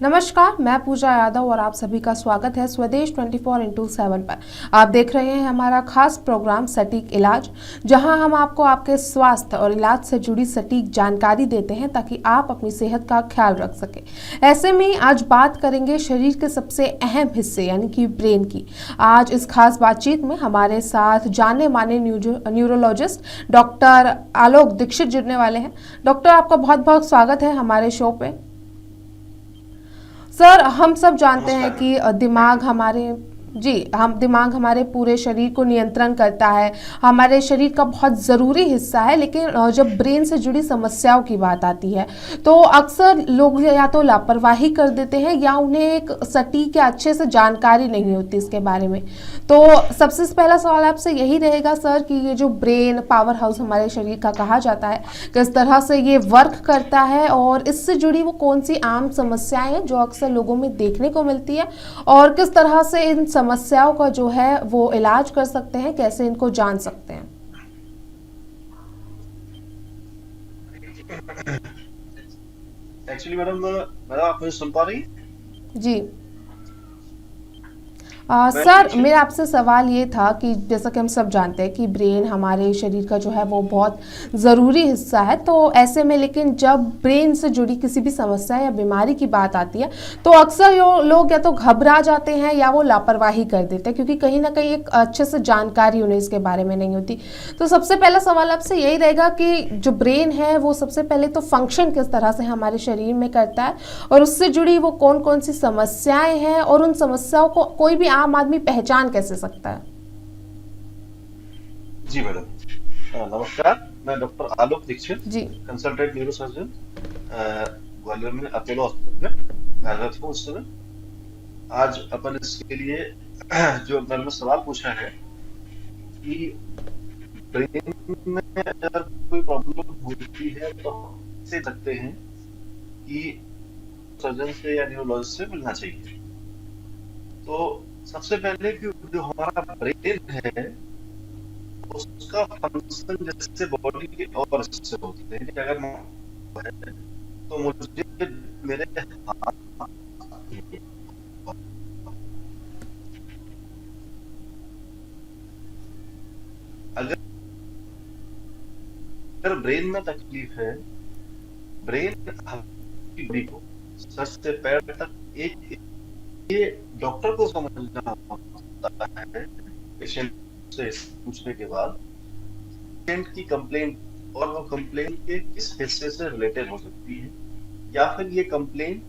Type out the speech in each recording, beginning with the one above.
नमस्कार, मैं पूजा यादव और आप सभी का स्वागत है स्वदेश 24x7 पर। आप देख रहे हैं हमारा खास प्रोग्राम सटीक इलाज, जहां हम आपको आपके स्वास्थ्य और इलाज से जुड़ी सटीक जानकारी देते हैं ताकि आप अपनी सेहत का ख्याल रख सकें। ऐसे में आज बात करेंगे शरीर के सबसे अहम हिस्से यानी कि ब्रेन की। आज इस खास बातचीत में हमारे साथ जाने माने न्यूरोलॉजिस्ट डॉक्टर आलोक दीक्षित जुड़ने वाले हैं। डॉक्टर, आपका बहुत बहुत स्वागत है हमारे शो पे। सर, हम सब जानते हैं कि दिमाग हमारे पूरे शरीर को नियंत्रण करता है, हमारे शरीर का बहुत ज़रूरी हिस्सा है। लेकिन जब ब्रेन से जुड़ी समस्याओं की बात आती है तो अक्सर लोग या तो लापरवाही कर देते हैं या उन्हें एक सटीक या अच्छे से जानकारी नहीं होती इसके बारे में। तो सबसे पहला सवाल आपसे यही रहेगा सर कि ये जो ब्रेन पावर हाउस हमारे शरीर का कहा जाता है, किस तरह से ये वर्क करता है और इससे जुड़ी वो कौन सी आम समस्याएं हैं जो अक्सर लोगों में देखने को मिलती है, और किस तरह से इन समस्याओं का जो है वो इलाज कर सकते हैं, कैसे इनको जान सकते हैं? एक्चुअली मैडम आप मुझे सुन पा रही? जी मैं सर, पूछिए। मेरा आपसे सवाल ये था कि जैसा कि हम सब जानते हैं कि ब्रेन हमारे शरीर का जो है वो बहुत ज़रूरी हिस्सा है। तो ऐसे में लेकिन जब ब्रेन से जुड़ी किसी भी समस्या या बीमारी की बात आती है तो अक्सर लोग या तो घबरा जाते हैं या वो लापरवाही कर देते हैं, क्योंकि कहीं ना कहीं एक अच्छे से जानकारी उन्हें इसके बारे में नहीं होती। तो सबसे पहला सवाल आपसे यही रहेगा कि जो ब्रेन है वो सबसे पहले तो फंक्शन किस तरह से हमारे शरीर में करता है, और उससे जुड़ी वो कौन कौन सी समस्याएं हैं, और उन समस्याओं को कोई भी आम आदमी पहचान कैसे सकता है? जी मैडम, नमस्कार। मैं डॉक्टर आलोक दीक्षित, जी कंसल्टेंट न्यूरो सर्जन, ग्वालियर में अपोलो हॉस्पिटल में कार्यरत हूँ इस समय। आज अपन इसके लिए जो मैंने में सवाल पूछा है कि ब्रेन में अगर कोई प्रॉब्लम होती है तो हम से सकते हैं कि सर्जन से या न्यूरोलॉजिस्ट से मिलना चाहिए। तो सबसे पहले कि जो हमारा ब्रेन है उसका फंक्शन जैसे बॉडी के और हिस्से होते हैं कि अगर है तो मुझे मेरे हाथ अगर ब्रेन में तकलीफ है, ब्रेन हमारी बॉडी को सर से पैर तक एक ये डॉक्टर को समझना होता है। पेशेंट से पूछने के बाद पेशेंट की कंप्लेंट और वो कंप्लेंट के किस हिस्से से रिलेटेड हो सकती है, या फिर ये कंप्लेंट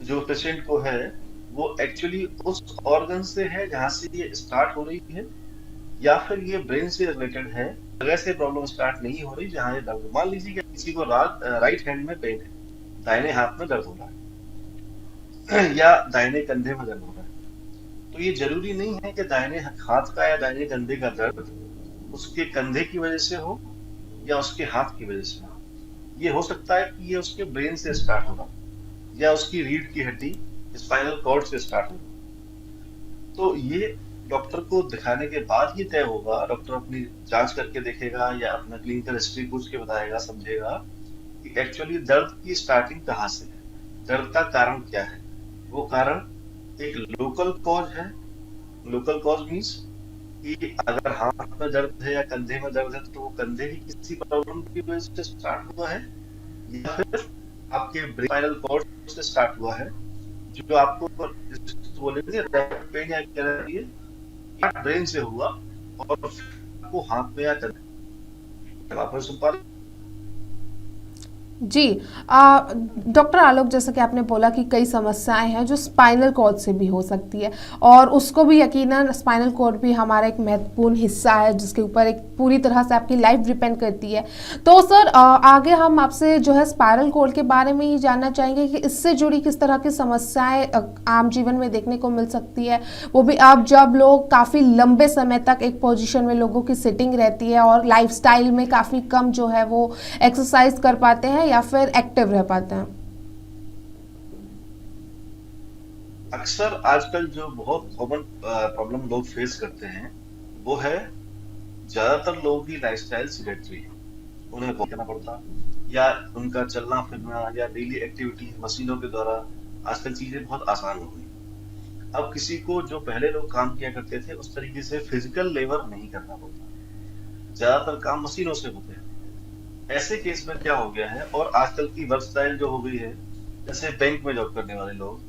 जो पेशेंट को है वो एक्चुअली उस ऑर्गन से है जहां से ये स्टार्ट हो रही है, या फिर ये ब्रेन से रिलेटेड है जगह से प्रॉब्लम स्टार्ट नहीं हो रही जहां ये दर्द। मान लीजिए कि किसी को राइट हैंड में पेन है, दाहिने हाथ में दर्द हो रहा है या दाहिने कंधे में दर्द हो रहा है, तो ये जरूरी नहीं है कि दाहिने हाथ का या दाहिने कंधे का दर्द उसके कंधे की वजह से हो या उसके हाथ की वजह से हो। ये हो सकता है कि ये उसके ब्रेन से स्टार्ट होगा या उसकी रीढ़ की हड्डी स्पाइनल कॉर्ड से स्टार्ट होगा। तो ये डॉक्टर को दिखाने के बाद ही तय होगा। डॉक्टर अपनी जांच करके देखेगा या अपना क्लिनिकल हिस्ट्री पूछ के बताएगा, समझेगा कि एक्चुअली दर्द की स्टार्टिंग कहाँ से है, दर्द का कारण क्या है। वो कारण एक लोकल कॉज है। लोकल कॉज मीन्स कि अगर हाथ में दर्द है या कंधे में दर्द है तो वो कंधे की किसी प्रॉब्लम की वजह से स्टार्ट हुआ है, या फिर आपके स्पाइनल कॉर्ड से स्टार्ट हुआ है, जो आपको बोलेंगे रैपिड पेन या कह रही है ब्रेन से हुआ और आपको हाथ में या कंधे आप सुन पा रहे जी। डॉक्टर आलोक, जैसा कि आपने बोला कि कई समस्याएं हैं जो स्पाइनल कॉर्ड से भी हो सकती है, और उसको भी यकीनन स्पाइनल कॉर्ड भी हमारा एक महत्वपूर्ण हिस्सा है जिसके ऊपर एक पूरी तरह से आपकी लाइफ डिपेंड करती है। तो सर, आगे हम आपसे जो है स्पाइनल कॉर्ड के बारे में ही जानना चाहेंगे कि इससे जुड़ी किस तरह की समस्याएं आम जीवन में देखने को मिल सकती है, वो भी अब जब लोग काफ़ी लंबे समय तक एक पोजीशन में लोगों की सिटिंग रहती है और लाइफस्टाइल में काफ़ी कम जो है वो एक्सरसाइज कर पाते हैं या फिर एक्टिव रह पाते हैं। अक्सर आजकल जो बहुत कॉमन प्रॉब्लम लोग फेस करते हैं वो है ज्यादातर लोगों की लाइफस्टाइल सिलेक्टरी है। उन्हें बहुत करना पड़ता या उनका चलना फिरना या डेली एक्टिविटी मशीनों के द्वारा आजकल चीजें बहुत आसान हो गई। अब किसी को जो पहले लोग काम किया करते थे उस तरीके से फिजिकल लेबर नहीं करना पड़ता, ज्यादातर काम मशीनों से होते हैं। ऐसे केस में क्या हो गया है, और आजकल की वर्क स्टाइल जो हो गई है, जैसे बैंक में जॉब करने वाले लोग,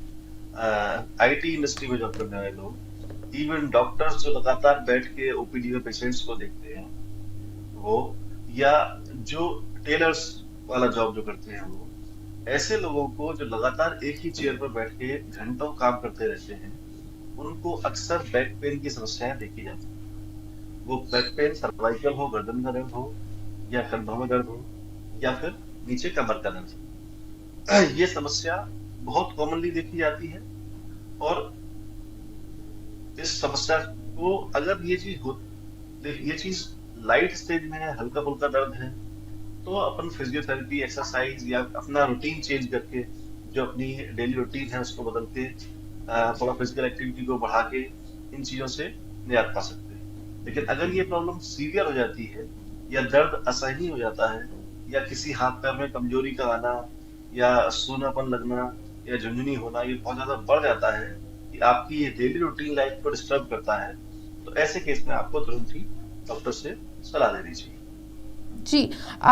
आईटी इंडस्ट्री में जॉब करने वाले लोग, इवन डॉक्टर्स जो लगातार बैठ के ओपीडी में पेशेंट्स को देखते हैं वो, या जो टेलर्स वाला जॉब जो करते हैं वो, ऐसे लोगों को जो लगातार एक ही चेयर पर बैठ के घंटों काम करते रहते हैं, उनको अक्सर बैक पेन की समस्याएं देखी जाती है। वो बैक पेन सर्वाइकल हो, गर्दन का दर्द हो, या कंधों में दर्द हो, या फिर नीचे कमर का दर्द हो, ये समस्या बहुत कॉमनली देखी जाती है। और इस समस्या को अगर ये चीज लाइट स्टेज में है, हल्का फुल्का दर्द है, तो अपन फिजियोथेरेपी एक्सरसाइज या अपना रूटीन चेंज करके, जो अपनी डेली रूटीन है उसको बदल के, थोड़ा फिजिकल एक्टिविटी को बढ़ा के इन चीजों से निजात पा सकते हैं। लेकिन अगर ये प्रॉब्लम सीवियर हो जाती है या दर्द असहनीय हो जाता है, या किसी हाथ पैर में कमजोरी का आना या सूनापन लगना या झुंझुनी होना ये बहुत ज्यादा बढ़ जाता है कि आपकी ये डेली रूटीन लाइफ को डिस्टर्ब करता है, तो ऐसे केस में आपको तुरंत ही डॉक्टर से सलाह लेनी चाहिए। जी।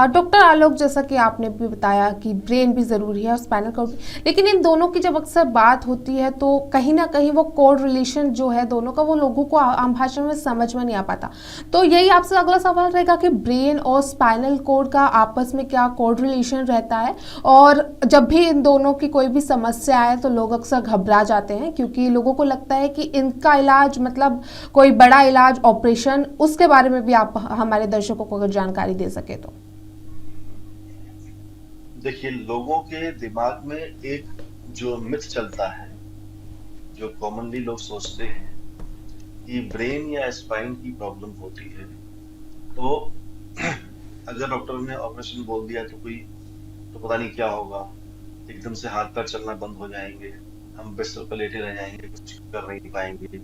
डॉक्टर आलोक, जैसा कि आपने भी बताया कि ब्रेन भी ज़रूरी है और स्पाइनल कॉर्ड भी, लेकिन इन दोनों की जब अक्सर बात होती है तो कहीं ना कहीं वो कोड रिलेशन जो है दोनों का, वो लोगों को आम भाषा में समझ में नहीं आ पाता। तो यही आपसे अगला सवाल रहेगा कि ब्रेन और स्पाइनल कॉर्ड का आपस में क्या कोड रिलेशन रहता है, और जब भी इन दोनों की कोई भी समस्या आए तो लोग अक्सर घबरा जाते हैं क्योंकि लोगों को लगता है कि इनका इलाज मतलब कोई बड़ा इलाज, ऑपरेशन, उसके बारे में भी आप हमारे दर्शकों को अगर जानकारी दे सके तो। देखिए, लोगों के दिमाग में एक जो मिथ चलता है, जो कॉमनली लोग सोचते हैं कि ब्रेन या स्पाइन की प्रॉब्लम होती है तो अगर डॉक्टर ने ऑपरेशन बोल दिया तो कोई, तो पता नहीं क्या होगा, एकदम से हाथ पैर चलना बंद हो जाएंगे, हम बिस्तर पर लेटे रह जाएंगे, कुछ कर नहीं पाएंगे।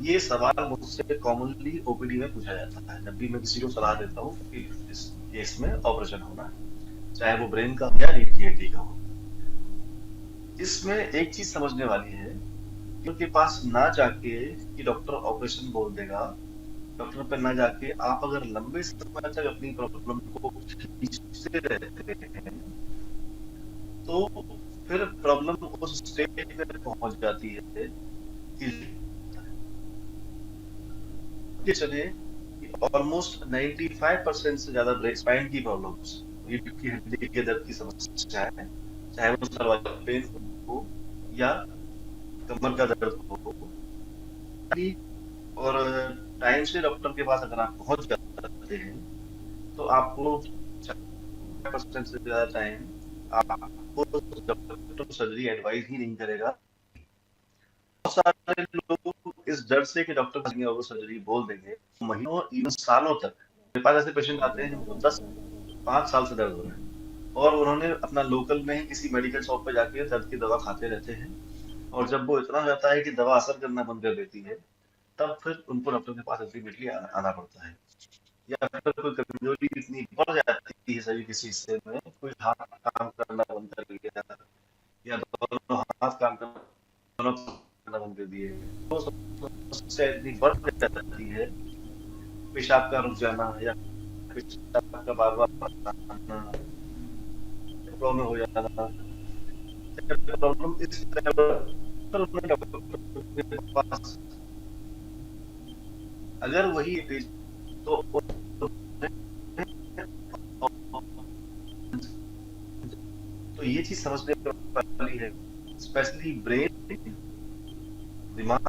ये सवाल मुझसे कॉमनली ओपीडी में पूछा जाता है जब भी मैं किसी को सलाह देता हूँ कि इस केस में ऑपरेशन होना है, चाहे वो ब्रेन का या रीढ़ की हड्डी का हो। इसमें एक चीज समझने वाली है कि उनके पास ना जाके कि डॉक्टर ऑपरेशन बोल देगा, डॉक्टर पे ना जाके आप अगर लंबे समय तक अपनी प्रॉब्लम को खींचते रहते हैं तो फिर प्रॉब्लम उस स्टेज पे पहुंच जाती है कि ये चले कि ऑलमोस्ट 95% से ज्यादा स्पाइन की प्रॉब्लम्स, रीढ़ की हड्डी के दर्द की समस्या है, चाहे वो सर्वाइकल पेन हो या कमर का दर्द हो, और टाइम से डॉक्टर के पास अगर आप पहुंच जाते हैं तो आपको 5% से ज्यादा टाइम आपको डॉक्टर सर्जरी एडवाइस ही नहीं करेगा। बहुत सारे लोग इस डर से कि डॉक्टर वो सर्जरी बोल देंगे, महीनों इवन सालों तक, मेरे पास ऐसे पेशेंट आते हैं जिनको 5 साल से दर्द हो रहा है और उन्होंने अपना लोकल में ही किसी मेडिकल शॉप पे जाके दर्द की दवा खाते रहते हैं, और जब वो इतना हो जाता है कि दवा असर करना बंद कर देती है तब फिर उनको डॉक्टर के पास अल्टीमेटली आना पड़ता है। या फिर कोई कमजोरी इतनी बढ़ जाती है शरीर किसी हिस्से में, कोई हाथ काम करना बंद कर दिया या दोनों हाथ काम करना बंद कर दिए, तो समस्या इतनी बढ़ जाती है, पेशाब का रुक जाना या पेशाब का बार बार आना, में हो जाना, प्रॉब्लम इस लेवल पर उन्हें डॉक्टर के पास, अगर वही पेज तो ये चीज समझने वाली है, स्पेशली ब्रेन, दिमाग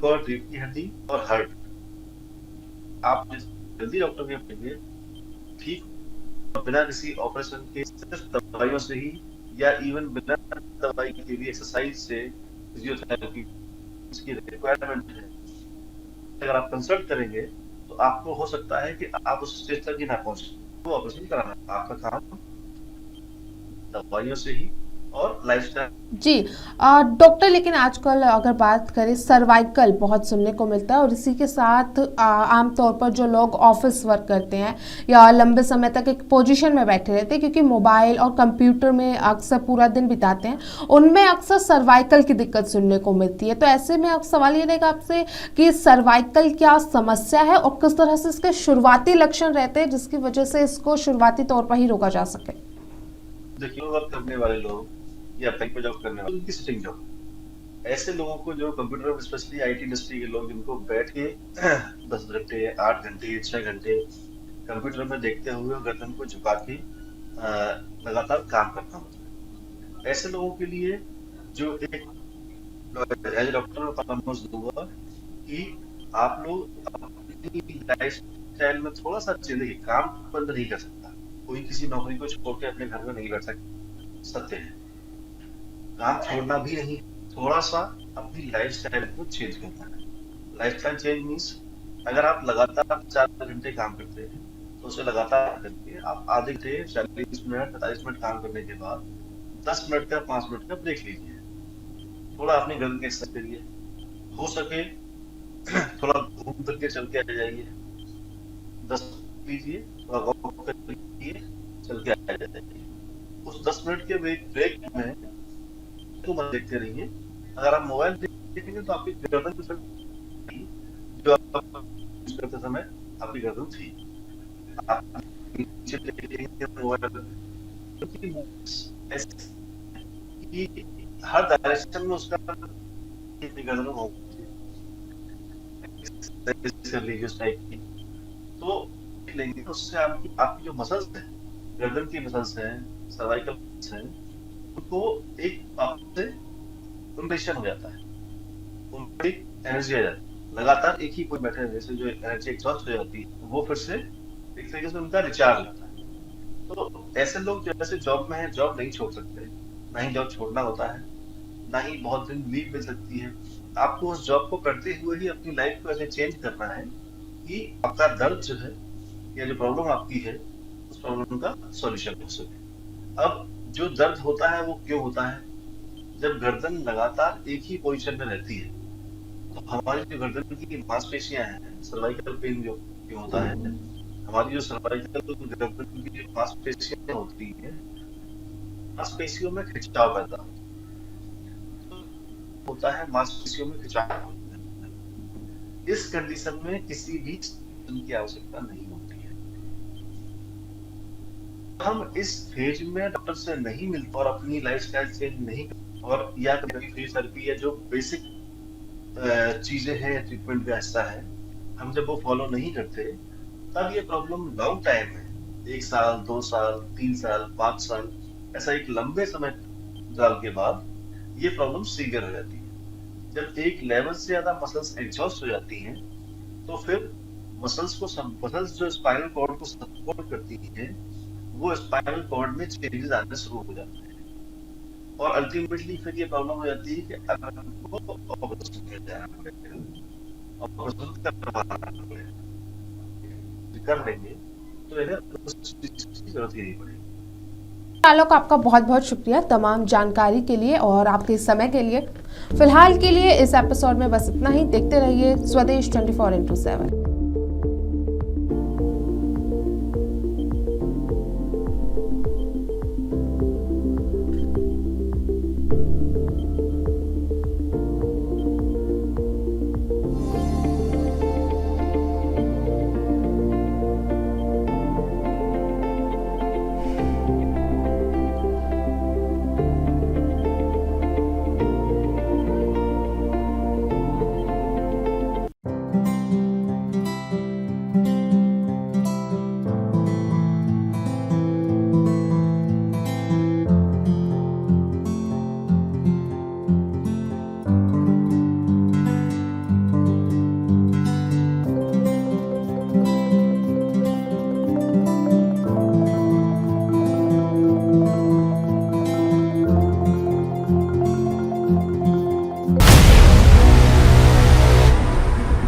और रीढ़ की हड्डी और हार्ट। आप जल्दी डॉक्टर के पास ठीक बिना किसी ऑपरेशन के, सिर्फ दवाइयों से ही, या इवन बिना दवाई के भी एक्सरसाइज से, फिजियोथेरेपी की रिक्वायरमेंट है। अगर आप कंसल्ट करेंगे तो आपको हो सकता है कि आप उस स्टेज तक ही ना पहुंचे, तो ऑपरेशन कराना आपका काम दवाइयों से ही और लाइफस्टाइल। जी डॉक्टर, लेकिन आजकल अगर बात करें सर्वाइकल बहुत सुनने को मिलता है, और इसी के साथ आमतौर पर जो लोग ऑफिस वर्क करते हैं या लंबे समय तक एक पोजीशन में बैठे रहते हैं क्योंकि मोबाइल और कंप्यूटर में अक्सर पूरा दिन बिताते हैं, उनमें अक्सर सर्वाइकल की दिक्कत सुनने को मिलती है। तो ऐसे में अब सवाल ये रहेगा आपसे कि सर्वाइकल क्या समस्या है और किस तरह से इसके शुरुआती लक्षण रहते हैं जिसकी वजह से इसको शुरुआती तौर पर ही रोका जा सके। देखिए, वर्क करने वाले लोग या बैंक में जॉब करने वाले, उनकी सिटिंग जॉब, ऐसे लोगों को जो कंप्यूटर में, स्पेशली आईटी इंडस्ट्री के लोग, जिनको बैठ के 10 घंटे, 8 घंटे, 6 घंटे कंप्यूटर में देखते हुए गर्दन को झुका के लगातार काम करना होता है, ऐसे लोगों के लिए जो एक एज डॉक्टर में परामर्श दूंगा कि आप लोग अपनी लाइफस्टाइल में थोड़ा सा चेंज, काम बंद नहीं कर सकता कोई, किसी नौकरी को छोड़ के अपने घर में नहीं बैठ सकते हैं, काम छोड़ना भी नहीं, थोड़ा सा अपनी लाइफस्टाइल को चेंज करना है। लाइफस्टाइल चेंज मींस, अगर आप लगातार 4 घंटे काम करते हैं तो उसे लगातार करके आप आधे घंटे, 40 मिनट, 45 मिनट काम करने के बाद 10 मिनट का, 5 मिनट का ब्रेक लीजिए, थोड़ा अपनी गर्दन की एक्सरसाइज करिए, हो सके थोड़ा घूम फिर के चल के आ जाइए, 10 लीजिए, थोड़ा वॉक करिए, चल के आ जाइए। उस 10 मिनट के ब्रेक में तो मत देखते रहिए। अगर आप मोबाइल देखेंगे तो आपकी गर्दन जो आप यूज करते समय आपकी गर्दन थी, आप नीचे देखेंगे मोबाइल कि हर डायरेक्शन में उसका गर्दन होगी इस टाइप की, तो लेंगे उससे आपकी जो मसल्स हैं, गर्दन की मसल्स हैं, सर्वाइकल मसल्स हैं, उनको एक आपसे कंप्रेशन हो जाता है, उनको एक एनर्जी आ जाती है, लगातार एक ही कोई बैठे रहने से जो एनर्जी एग्जॉस्ट हो जाती है वो फिर से एक तरीके से उनका रिचार्ज होता है। तो ऐसे लोग जैसे जॉब में है, जॉब नहीं छोड़ सकते, ना ही जॉब छोड़ना होता है, ना ही बहुत दिन लीव मिल सकती है। आपको उस जॉब को करते हुए ही अपनी लाइफ को ऐसे चेंज करना है कि आपका दर्द जो है या जो प्रॉब्लम आपकी है उस प्रॉब्लम का सॉल्यूशन हो सके। अब जो दर्द होता है वो क्यों होता है? जब गर्दन लगातार एक ही पोजीशन में रहती है तो हमारी जो गर्दन की मांसपेशियां हैं, सर्वाइकल पेन जो क्यों होता है, हमारी जो सर्वाइकल गर्दन की जो मांसपेशियां होती है, मांसपेशियों में खिंचाव पैदा होता है, मांसपेशियों में खिंचाव होता है। इस कंडीशन में किसी भी की आवश्यकता नहीं होती है। हम इस फेज में डॉक्टर से नहीं मिलते और अपनी लाइफस्टाइल चेंज नहीं, और या कभी फिजियोथेरेपी या जो बेसिक चीजें हैं, ट्रीटमेंट का हिस्सा है, हम जब वो फॉलो नहीं करते तब ये प्रॉब्लम लॉन्ग टाइम है, 1 साल, 2 साल, 3 साल, 5 साल, ऐसा एक लंबे समय के बाद ये प्रॉब्लम सीवियर हो जाती है। जब एक लेवल से ज्यादा मसल्स एग्जॉस्ट हो जाती हैं तो फिर मसल्स जो स्पाइनल कॉर्ड को सपोर्ट करती हैं, वो स्पाइनल कॉर्ड में चेंजेस आने शुरू हो जाते हैं, और अल्टीमेटली फिर ये प्रॉब्लम हो जाती है कि अगर आपको ऑपरेशन कर लेंगे तो इन्हें उस चीज की जरूरत ही नहीं पड़ेगी। आलोक, आपका बहुत बहुत शुक्रिया तमाम जानकारी के लिए और आपके समय के लिए। फिलहाल के लिए इस एपिसोड में बस इतना ही। देखते रहिए स्वदेश 24x7।